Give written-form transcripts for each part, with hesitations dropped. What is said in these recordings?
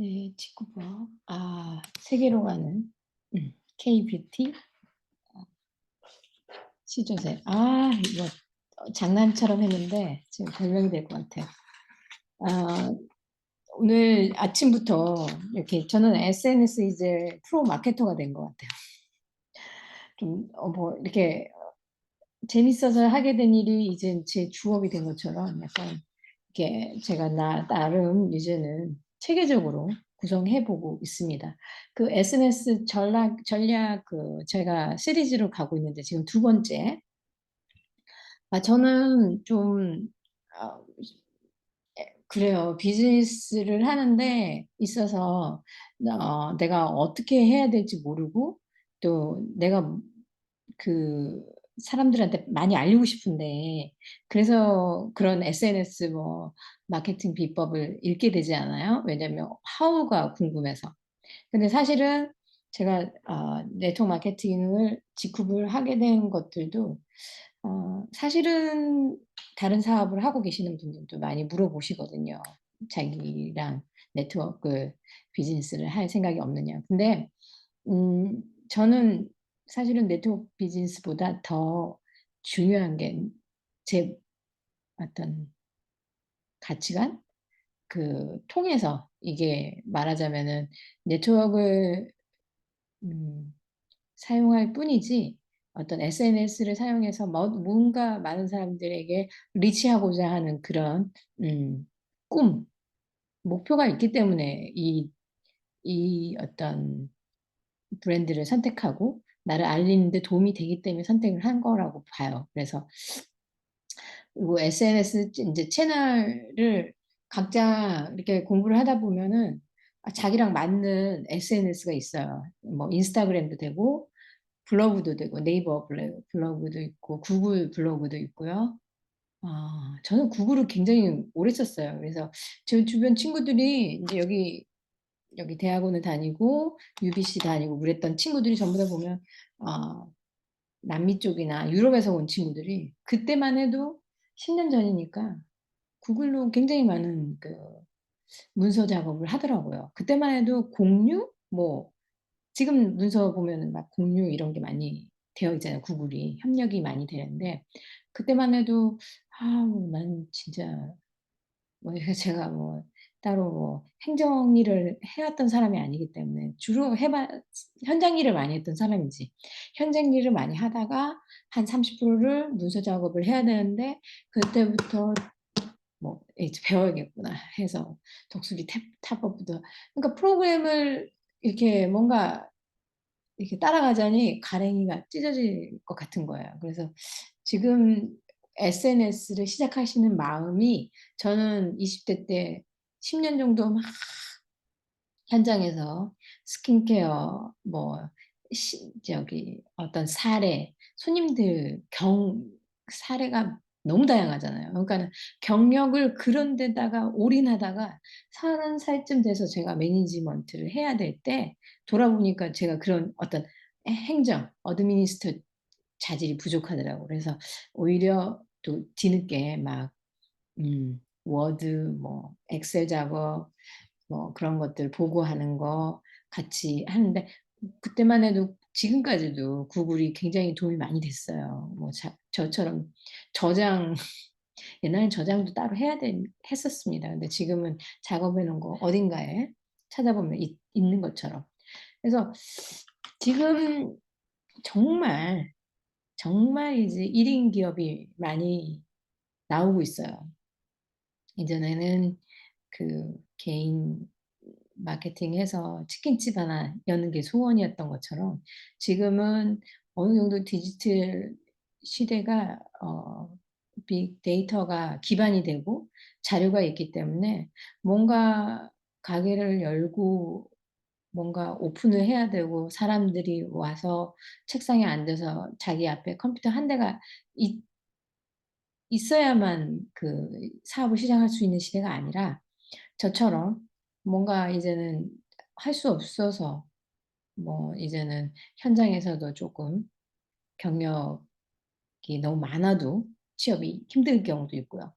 네, 직구법. 세계로 가는 K-뷰티 시조새. 이거 장난처럼 했는데 지금 별명이 될 것 같아요. 아, 오늘 아침부터 이렇게 저는 SNS 이제 프로 마케터가 된 것 같아요. 좀 뭐 이렇게 재밌어서 하게 된 일이 이제 제 주업이 된 것처럼 약간 이렇게 제가 나름 이제는 체계적으로 구성해 보고 있습니다. 그 SNS 전략 제가 시리즈로 가고 있는데 지금 두 번째. 저는 좀 어 그래요. 비즈니스를 하는 데 있어서 내가 어떻게 해야 될지 모르고 또 내가 그 사람들한테 많이 알리고 싶은데 그래서 그런 SNS 마케팅 비법을 읽게 되지 않아요? 왜냐면 how가 궁금해서. 근데 사실은 제가 네트워크 마케팅을 직급을 하게 된 것들도 사실은 다른 사업을 하고 계시는 분들도 많이 물어보시거든요. 자기랑 네트워크 비즈니스를 할 생각이 없느냐. 근데 저는 사실은 네트워크 비즈니스보다 더 중요한 게 제 어떤 가치관? 통해서 이게 말하자면은 네트워크를 음 사용할 뿐이지 어떤 SNS를 사용해서 뭔가 많은 사람들에게 리치하고자 하는 그런 꿈, 목표가 있기 때문에 이 어떤 브랜드를 선택하고 나를 알리는 데 도움이 되기 때문에 선택을 한 거라고 봐요. 그래서 뭐 SNS 인제 채널을 각자 이렇게 공부를 하다 보면은 자기랑 맞는 SNS가 있어요. 뭐 인스타그램도 되고 블로그도 되고 네이버 블로그도 있고 구글 블로그도 있고요. 저는 구글을 굉장히 오래 썼어요. 그래서 제 주변 친구들이 인제 여기 대학원을 다니고 UBC 다니고 그랬던 친구들이 전부 다 보면 어 남미 쪽이나 유럽에서 온 친구들이 그때만 해도 10년 전이니까 구글로 굉장히 많은 문서 작업을 하더라고요. 그때만 해도 공유 지금 문서 보면은 막 공유 이런 게 많이 되어 있잖아요, 구글이. 협력이 많이 되는데 그때만 해도 난 진짜 이게 제가 따로 행정 일을 해 왔던 사람이 아니기 때문에 주로 현장 일을 많이 했던 사람이지 현장 일을 많이 하다가 한 30%를 문서 작업을 해야 되는데 그때부터 이제 '배워야겠구나.' 해서 독수리 타법부터 그러니까 프로그램을 이렇게 뭔가 이렇게 따라가자니 가랭이가 찢어질 것 같은 거예요. 그래서 지금 SNS를 시작하시는 마음이 저는 20대 때 10년 정도 막 현장에서 스킨케어 어떤 사례, 손님들 사례가 너무 다양하잖아요. 그러니까는 경력을 그런 데다가 올인하다가 30살쯤 돼서 제가 매니지먼트를 해야 될 때 돌아보니까 제가 그런 어떤 행정, 어드미니스트 자질이 부족하더라고요. 그래서 오히려 또 뒤늦게 워드 엑셀 작업 그런 것들 보고하는 거 같이 하는데 그때만 해도 지금까지도 구글이 굉장히 도움이 많이 됐어요. 저처럼 저장 옛날엔 저장도 따로 해야 된 했었습니다. 근데 지금은 작업해 놓은 거 어딘가에 찾아보면 있는 것처럼. 그래서 지금 정말, 정말 이제 1인 기업이 많이 나오고 있어요. 이전에는 개인 마케팅해서 치킨집 하나 여는 게 소원이었던 것처럼 지금은 어느 정도 디지털 시대가 빅데이터가 기반이 되고 자료가 있기 때문에 뭔가 가게를 열고 뭔가 오픈을 해야 되고 사람들이 와서 책상에 앉아서 자기 앞에 컴퓨터 한 대가 있 있어야만 사업을 시작할 수 있는 시대가 아니라 저처럼 뭔가 이제는 할 수 없어서 이제는 현장에서도 쪼끔 경력이 너무 많아도 취업이 힘들 경우도 있고요.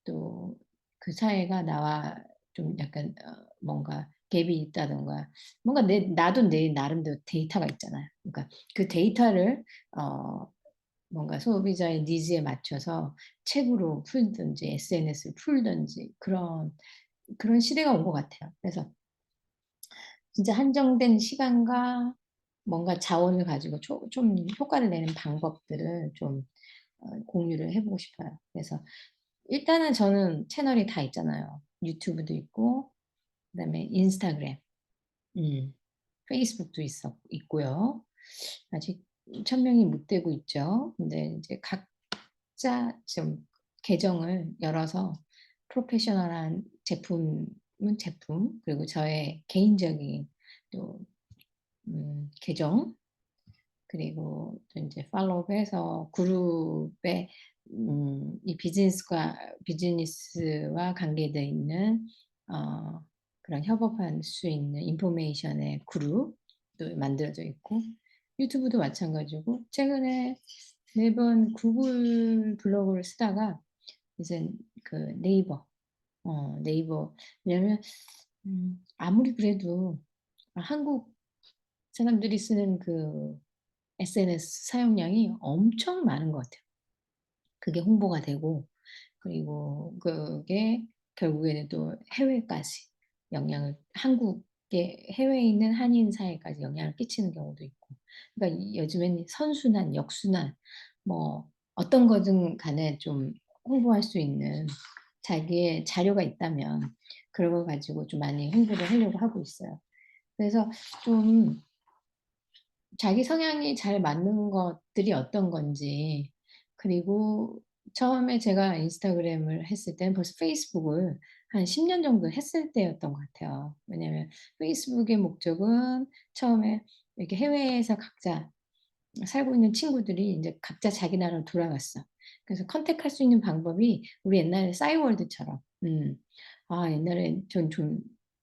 또 그 사회가 나와 좀 약간 뭔가 갭이 있다든가 뭔가 나도 내 나름대로 데이터가 있잖아요. 그러니까 그 데이터를 어 뭔가 소비자의 니즈에 맞춰서 책으로 풀든지 SNS를 풀든지 그런 시대가 온 것 같아요. 그래서 진짜 한정된 시간과 뭔가 자원을 가지고 좀 효과를 내는 방법들을 좀 공유를 해 보고 싶어요. 그래서 일단은 저는 채널이 다 있잖아요. 유튜브도 있고 그다음에 인스타그램, 음 페이스북도 있고요. 아직 1,000 명이 못 되고 있죠. 근데 인제 각자 좀 계정을 열어서 프로페셔널한 제품은 제품, 그리고 저의 개인적인 또 계정, 그리고 또 인제 팔로우해서 그룹에 이 비즈니스와 관계돼 있는 어 그런 협업할 수 있는 인포메이션의 그룹도 만들어져 있고, 유튜브도 마찬가지고, 최근에 매번 구글 블로그를 쓰다가 이젠 그 네이버, 왜냐면 아무리 그래도 한국 사람들이 쓰는 그 SNS 사용량이 엄청 많은 것 같아요. 그게 홍보가 되고, 그리고 그게 결국에는 또 해외까지 한국의 해외에 있는 한인 사회까지 영향을 끼치는 경우도 있고. 그러니까 요즘엔 선순환, 역순환, 뭐 어떤 거든 간에 좀 홍보할 수 있는 자기의 자료가 있다면 그런 걸 가지고 좀 많이 홍보를 하려고 하고 있어요. 그래서 좀 자기 성향이 잘 맞는 것들이 어떤 건지, 그리고 처음에 제가 인스타그램을 했을 때는 벌써 페이스북을 한 10년 정도 했을 때였던 것 같아요. 왜냐하면 페이스북의 목적은 처음에 이렇게 해외에서 각자 살고 있는 친구들이 인제 각자 자기 나라로 돌아갔어. 그래서 컨택할 수 있는 방법이 우리 옛날에 싸이월드처럼, 옛날에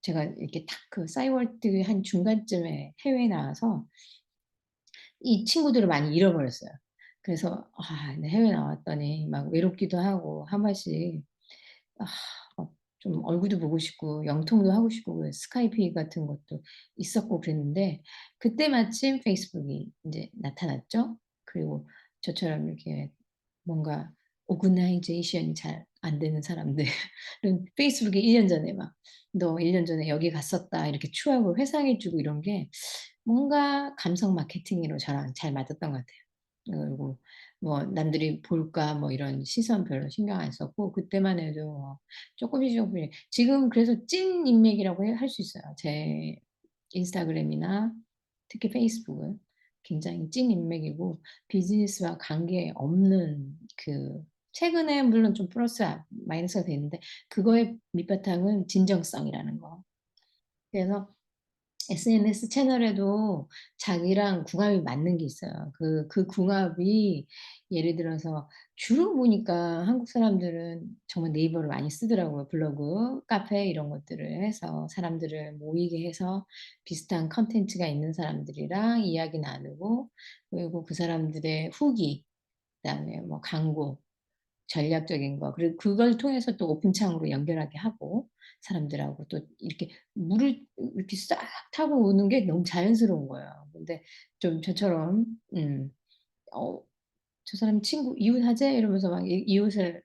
제가 이렇게 딱 그 싸이월드 한 중간쯤에 해외에 나와서 이 친구들을 많이 잃어버렸어요. 그래서 네, 해외 나왔더니 막 외롭기도 하고 한 번씩 아 막 좀 얼굴도 보고 싶고 영통도 하고 싶고, 그 스카이프 같은 것도 있었고 그랬는데, 그때 마침 페이스북이 인제 나타났죠. 그리고 저처럼 이렇게 뭔가 오거나이제이션이 잘 안 되는 사람들은 페이스북에 1년 전에 막 "너 1년 전에 여기 갔었다." 이렇게 추억을 회상해 주고, 이런 게 뭔가 감성 마케팅으로 저랑 잘 맞았던 것 같아요. 그리고 뭐 남들이 볼까 뭐 이런 시선 별로 신경 안 썼고, 그때만 해도 쪼끔씩 쪼끔씩 지금 그래서 찐 인맥이라고 할 수 있어요. 제 인스타그램이나 특히 페이스북은 굉장히 찐 인맥이고, 비즈니스와 관계없는 최근에 물론 좀 마이너스가 됐는데, 그거의 밑바탕은 진정성이라는 거. 그래서 SNS 채널에도 자기랑 궁합이 맞는 게 있어요. 그 궁합이 예를 들어서 주로 보니까 한국 사람들은 정말 네이버를 많이 쓰더라고요. 블로그, 카페 이런 것들을 해서 사람들을 모이게 해서 비슷한 콘텐츠가 있는 사람들이랑 이야기 나누고, 그리고 그 사람들의 후기, 그다음에 뭐 광고, 전략적인 거, 그리고 그걸 통해서 또 오픈창으로 연결하게 하고, 사람들하고 또 이렇게 물을 이렇게 싹 타고 오는 게 너무 자연스러운 거예요. 근데 좀 저처럼 어 '저 사람 친구 이웃하재?' 이러면서 막 이웃을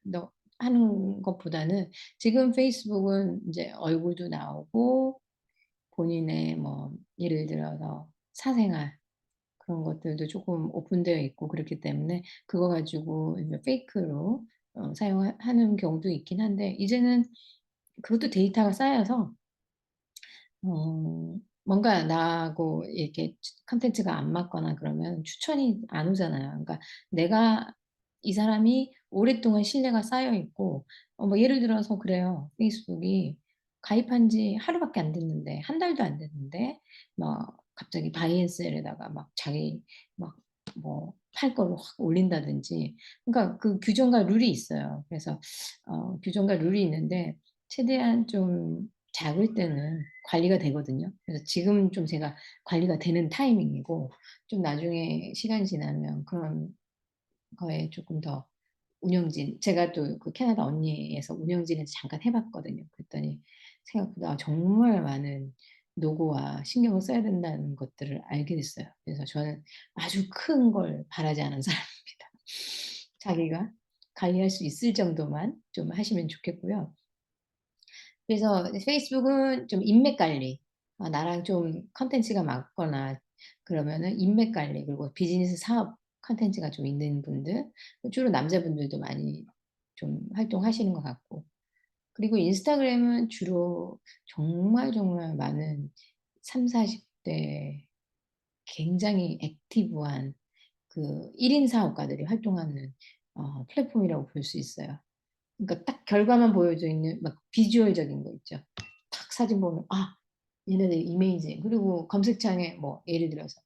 하는 것보다는, 지금 페이스북은 인제 얼굴도 나오고 본인의 뭐 예를 들어서 사생활 그런 것들도 쪼끔 오픈되어 있고 그렇기 때문에 그거 가지고 이제 페이크로 하는 경우도 있긴 한데, 이제는 그것도 데이터가 쌓여서 뭔가 나하고 이렇게 콘텐츠가 안 맞거나 그러면 추천이 안 오잖아요. 그러니까 내가 이 사람이 오랫동안 신뢰가 쌓여 있고, 뭐 예를 들어서 그래요. 페이스북이 가입한 지 하루밖에 안 됐는데, 한 달도 안 됐는데 막 갑자기 바이낸스에다가 막 자기 막 뭐 팔 거를 확 올린다든지, 그러니까 그 규정과 룰이 있어요. 그래서 규정과 룰이 있는데 최대한 좀 작을 때는 관리가 되거든요. 그래서 지금 좀 제가 관리가 되는 타이밍이고, 좀 나중에 시간이 지나면 그런 거에 쪼끔 더 제가 또 그 캐나다 언니에서 운영진에서 잠깐 해 봤거든요. 그랬더니 생각보다 정말 많은 노고와 신경을 써야 된다는 것들을 알게 됐어요. 그래서 저는 아주 큰 걸 바라지 않은 사람입니다. 자기가 관리할 수 있을 정도만 좀 하시면 좋겠고요. 그래서 페이스북은 좀 인맥 관리, 나랑 좀 콘텐츠가 맞거나 그러면은 인맥 관리, 그리고 비즈니스 사업 콘텐츠가 좀 있는 분들, 주로 남자분들도 많이 좀 활동하시는 것 같고, 그리고 인스타그램은 주로 정말 정말 많은 30-40대 굉장히 액티브한 그 1인 사업가들이 활동하는 플랫폼이라고 볼 수 있어요. 그러니까 딱 결과만 보여져 있는 막 비주얼적인 거 있죠. 탁 사진 보면 '아 얘네들 이메이징.' 그리고 검색창에 뭐 예를 들어서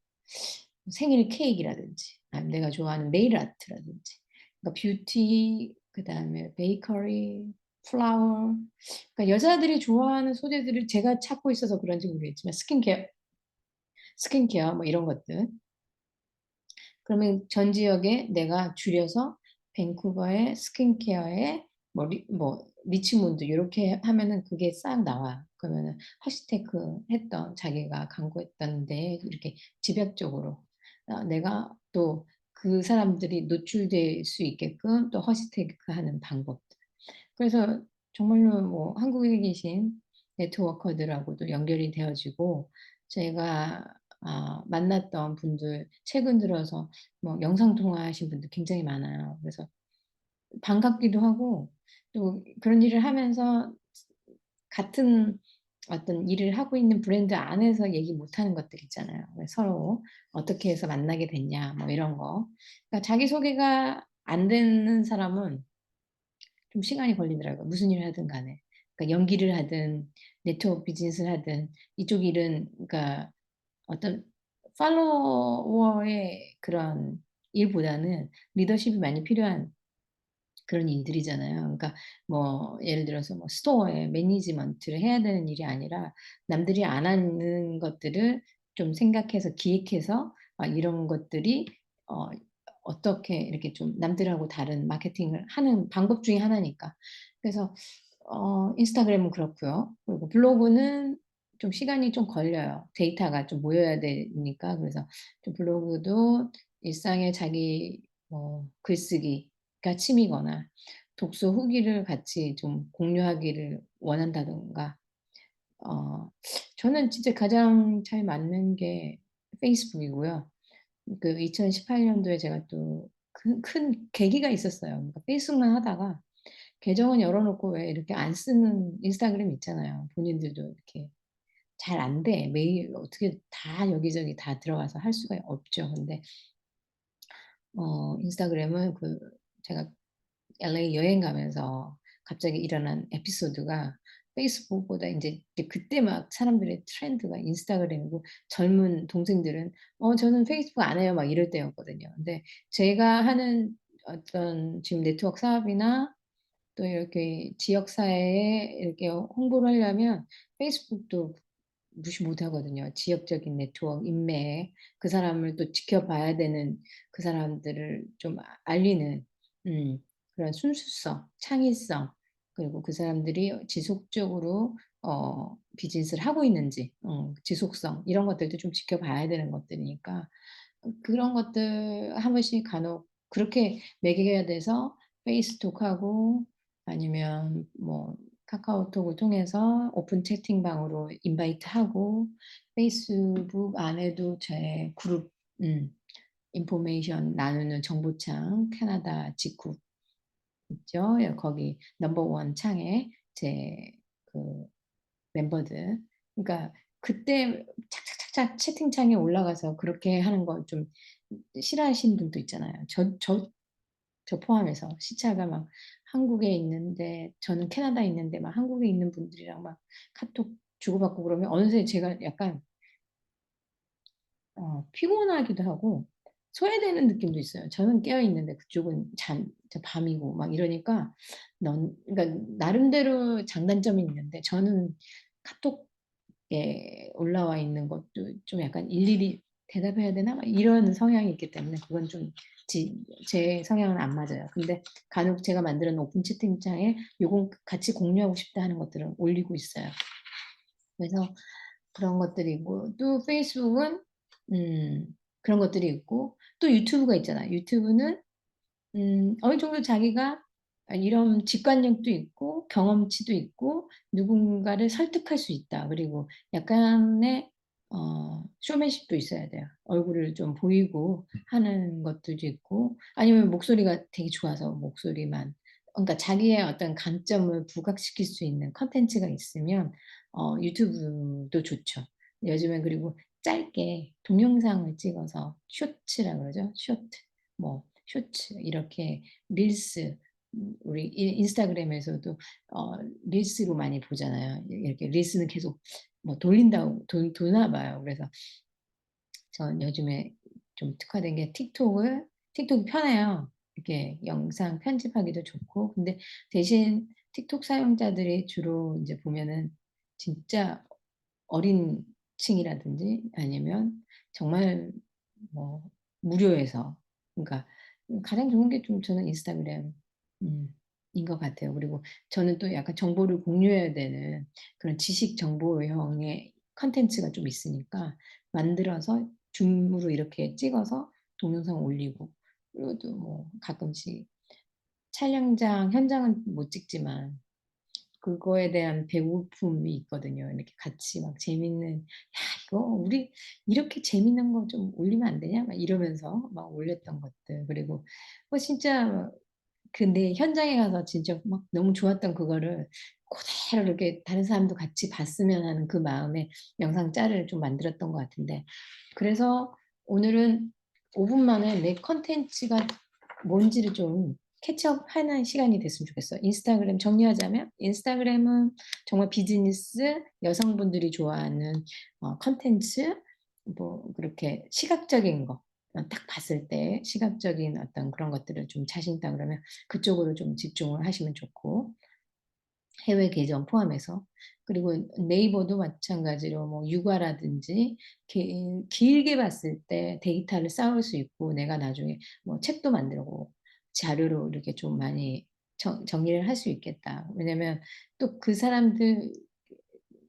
생일 케이크라든지 아니면 내가 좋아하는 네일 아트라든지, 그러니까 뷰티, 그다음에 베이커리, 플라워, 그러니까 여자들이 좋아하는 소재들을 제가 찾고 있어서 그런지 모르겠지만 스킨케어 뭐 이런 것들. 그러면 전 지역에 내가 줄여서 밴쿠버의 스킨케어의 뭐 리치몬드 요렇게 하면은 그게 싹 나와요. 그러면은 해시태그 했던, 자기가 광고했던 데 이렇게 집약적으로 내가 또 그 사람들이 노출될 수 있게끔 또 해시태그하는 방법들. 그래서 정말로 뭐 한국에 계신 네트워커들하고도 연결이 되어지고, 제가 만났던 분들 최근 들어서 뭐 영상 통화하신 분들 굉장히 많아요. 그래서 반갑기도 하고, 또 그런 일을 하면서 같은 어떤 일을 하고 있는 브랜드 안에서 얘기 못 하는 것들 있잖아요. 왜 서로 "어떻게 해서 만나게 됐냐." 뭐 이런 거. 그러니까 자기소개가 안 되는 사람은 좀 시간이 걸리더라고요, 무슨 일을 하든 간에. 그러니까 연기를 하든 네트워크 비즈니스를 하든 이쪽 일은, 그러니까 어떤 팔로워의 그런 일보다는 리더십이 많이 필요한 그런 일들이잖아요. 그러니까 뭐 예를 들어서 뭐 스토어의 매니지먼트를 해야 되는 일이 아니라 남들이 안 하는 것들을 좀 생각해서 기획해서 이런 것들이 어 어떻게 이렇게 좀 남들하고 다른 마케팅을 하는 방법 중에 하나니까. 그래서 인스타그램은 그렇고요. 그리고 블로그는 좀 시간이 좀 걸려요. 데이터가 좀 모여야 되니까. 그래서 좀 블로그도 일상의 자기 뭐 글쓰기가 취미거나 독서 후기를 같이 좀 공유하기를 원한다든가, 어 저는 진짜 가장 잘 맞는 게 페이스북이고요. 그 2018 년도에 제가 또 큰 계기가 있었어요. 그러니까 페이스북만 하다가 계정은 열어 놓고 왜 이렇게 안 쓰는 인스타그램 있잖아요. 본인들도 이렇게 잘 안 돼. 매일 어떻게 다 여기저기 다 들어가서 할 수가 없죠. 근데 인스타그램은 제가 LA 여행 가면서 갑자기 일어난 에피소드가, 페이스북보다 이제 그때 막 사람들의 트렌드가 인스타그램이고, 젊은 동생들은 저는 페이스북 안 해요." 막 이럴 때였거든요. 근데 제가 하는 어떤 지금 네트워크 사업이나 또 이렇게 지역 사회에 이렇게 홍보를 하려면 페이스북도 무시 못 하거든요. 지역적인 네트워크 인맥, 그 사람을 또 지켜봐야 되는, 그 사람들을 좀 알리는 그런 순수성, 창의성, 그리고 그 사람들이 지속적으로 비즈니스를 하고 있는지 지속성, 이런 것들도 좀 지켜봐야 되는 것들이니까 그런 것들 한 번씩 간혹 그렇게 매개가 돼서 페이스톡하고 아니면 뭐 카카오톡을 통해서 오픈 채팅방으로 인바이트하고, 페이스북 안에도 제 그룹 인포메이션 나누는 정보창 캐나다 직구 있죠. 예, 거기 넘버 원 창에 제 그 멤버들, 그러니까 그때 착착착착 채팅창에 올라가서 그렇게 하는 거 좀 싫어하시는 분도 있잖아요. 저 포함해서 시차가 막 한국에 있는데, 저는 캐나다에 있는데 막 한국에 있는 분들이랑 막 카톡 주고받고 그러면 어느새 제가 약간 피곤하기도 하고 소외되는 느낌도 있어요. 저는 깨어 있는데 그쪽은 밤이고 막 이러니까, 그러니까 나름대로 장단점이 있는데, 저는 카톡에 올라와 있는 것도 좀 약간 일일이 대답해야 되나 막 이런 성향이 있기 때문에 그건 좀 지 제 성향은 안 맞아요. 근데 간혹 제가 만들어 놓은 오픈 채팅창에 요거 같이 공유하고 싶다 하는 것들은 올리고 있어요. 그래서 그런 것들이 있고 또 페이스북은 그런 것들이 있고 또 유튜브가 있잖아요. 유튜브는 어느 정도 자기가 이런 직관력도 있고 경험치도 있고 누군가를 설득할 수 있다. 그리고 약간의 쇼맨십도 있어야 돼요. 얼굴을 좀 보이고 하는 것들도 있고 아니면 목소리가 되게 좋아서 목소리만 그러니까 자기의 어떤 강점을 부각시킬 수 있는 콘텐츠가 있으면 유튜브도 좋죠. 요즘엔 그리고 짧게 동영상을 찍어서 쇼츠라 그러죠. 쇼트 뭐 쇼츠 이렇게 릴스 우리 인스타그램에서도 릴스로 많이 보잖아요. 이렇게 릴스는 계속 뭐 돌린다고 도나 봐요. 그래서 전 요즘에 좀 특화된 게 틱톡이 편해요. 이렇게 영상 편집하기도 좋고. 근데 대신 틱톡 사용자들이 주로 인제 보면은 진짜 어린 층이라든지 아니면 정말 뭐 무료해서 그러니까 가장 좋은 게 좀 저는 인스타그램 인 것 같아요. 그리고 저는 또 약간 정보를 공유해야 되는 그런 지식 정보형의 콘텐츠가 좀 있으니까 만들어서 줌으로 이렇게 찍어서 동영상 올리고 그리고 또 뭐 가끔씩 촬영장 현장은 못 찍지만 그거에 대한 배고픔이 있거든요. 이렇게 같이 막 재밌는 "야 이거 우리 이렇게 재밌는 거 좀 올리면 안 되냐?" 막 이러면서 막 올렸던 것들. 그리고 진짜 근데 현장에 가서 진짜 막 너무 좋았던 그거를 고대로 이렇게 다른 사람도 같이 봤으면 하는 그 마음에 영상 짤을 좀 만들었던 것 같은데 그래서 오늘은 5분 만에 내 콘텐츠가 뭔지를 좀 캐치업하는 시간이 됐으면 좋겠어요. 인스타그램 정리하자면 인스타그램은 정말 비즈니스 여성분들이 좋아하는 콘텐츠 뭐 그렇게 시각적인 거 딱 봤을 때 시각적인 어떤 그런 것들을 좀 자신 있다 그러면 그쪽으로 좀 집중을 하시면 좋고 해외 계정 포함해서. 그리고 네이버도 마찬가지로 뭐 육아라든지 길게 봤을 때 데이터를 쌓을 수 있고 내가 나중에 뭐 책도 만들고 자료로 이렇게 좀 많이 정리를 할 수 있겠다. 왜냐면 또 그 사람들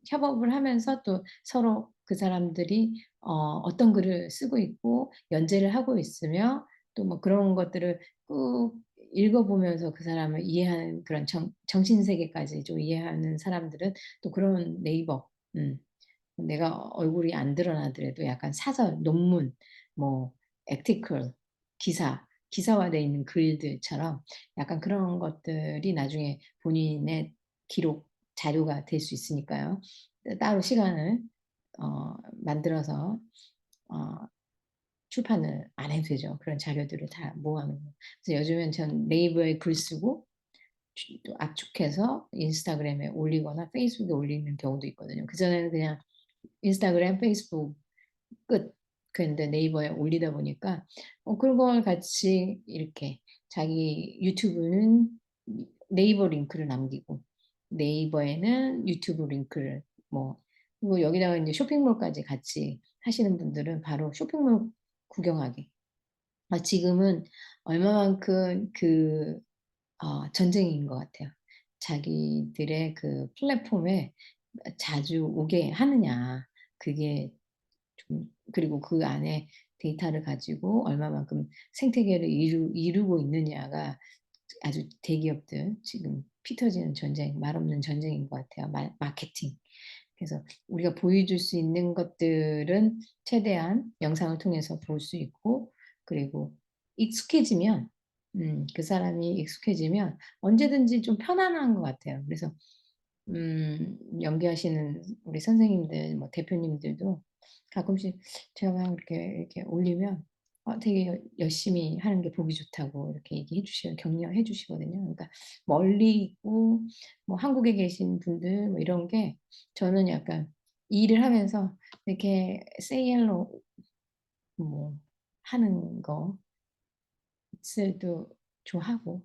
협업을 하면서 또 서로 그 사람들이 어떤 글을 쓰고 있고 연재를 하고 있으며 또 뭐 그런 것들을 꾹 읽어 보면서 그 사람을 이해하는 그런 정신 세계까지 좀 이해하는 사람들은 또 그런 네이버 내가 얼굴이 안 드러나더라도 약간 사설, 논문, 뭐 article, 기사화되어 있는 글들처럼 약간 그런 것들이 나중에 본인의 기록, 자료가 될 수 있으니까요. 따로 시간을 만들어서 어 출판을 안 해도 되죠. 그런 자료들을 다 모아 놓으면. 그래서 요즘엔 전 네이버에 글 쓰고 또 압축해서 인스타그램에 올리거나 페이스북에 올리는 경우도 있거든요. 그전에는 그냥 인스타그램, 페이스북 끝. 그랬는데 네이버에 올리다 보니까 그런 걸 같이 이렇게 자기 유튜브는 네이버 링크를 남기고 네이버에는 유튜브 링크를 뭐 그리고 여기다가 인제 쇼핑몰까지 같이 하시는 분들은 바로 쇼핑몰 구경하기. 지금은 얼마만큼 전쟁인 것 같아요. 자기들의 그 플랫폼에 자주 오게 하느냐. 그게 좀 그리고 그 안에 데이터를 가지고 얼마만큼 생태계를 이루고 있느냐가 아주 대기업들 지금 피 터지는 전쟁 말없는 전쟁인 것 같아요. 마케팅. 그래서 우리가 보여줄 수 있는 것들은 최대한 영상을 통해서 볼 수 있고 그리고 익숙해지면 그 사람이 익숙해지면 언제든지 좀 편안한 것 같아요. 그래서 연기하시는 우리 선생님들 뭐 대표님들도 가끔씩 제가 막 이렇게 올리면 되게 열심히 하는 게 보기 좋다고 이렇게 얘기해 격려해 주시거든요. 그러니까 멀리 있고 뭐 한국에 계신 분들 뭐 이런 게 저는 약간 일을 하면서 이렇게 say hello 뭐 하는 것을도 좋아하고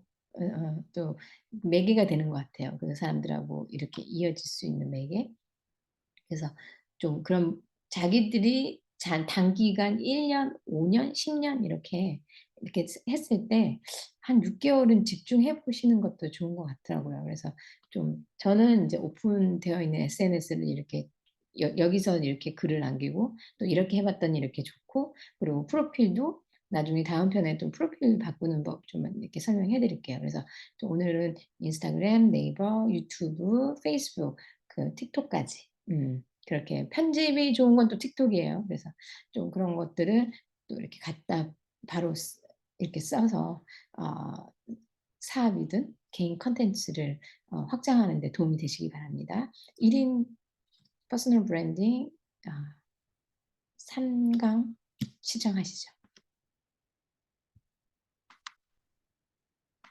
또 매개가 되는 것 같아요. 그 사람들하고 이렇게 이어질 수 있는 매개. 그래서 좀 그런 자기들이 단기간 1년, 5년, 10년 이렇게 이렇게 했을 때 한 6 개월은 집중해 보시는 것도 좋은 것 같더라고요. 그래서 좀 저는 인제 오픈되어 있는 SNS를 이렇게 여기서 이렇게 글을 남기고 또 이렇게 해 봤더니 이렇게 좋고, 그리고 프로필도 나중에 다음 편에 또 프로필 바꾸는 법 좀 이렇게 설명해 드릴게요. 그래서 또 오늘은 인스타그램, 네이버, 유튜브, 페이스북, 틱톡까지 그렇게 편집이 좋은 건 또 틱톡이에요. 그래서 좀 그런 것들을 또 이렇게 갖다 바로 이렇게 써서 어 사업이든 개인 콘텐츠를 확장하는 데 도움이 되시기 바랍니다. 1인 퍼스널 브랜딩 3강 시작하시죠.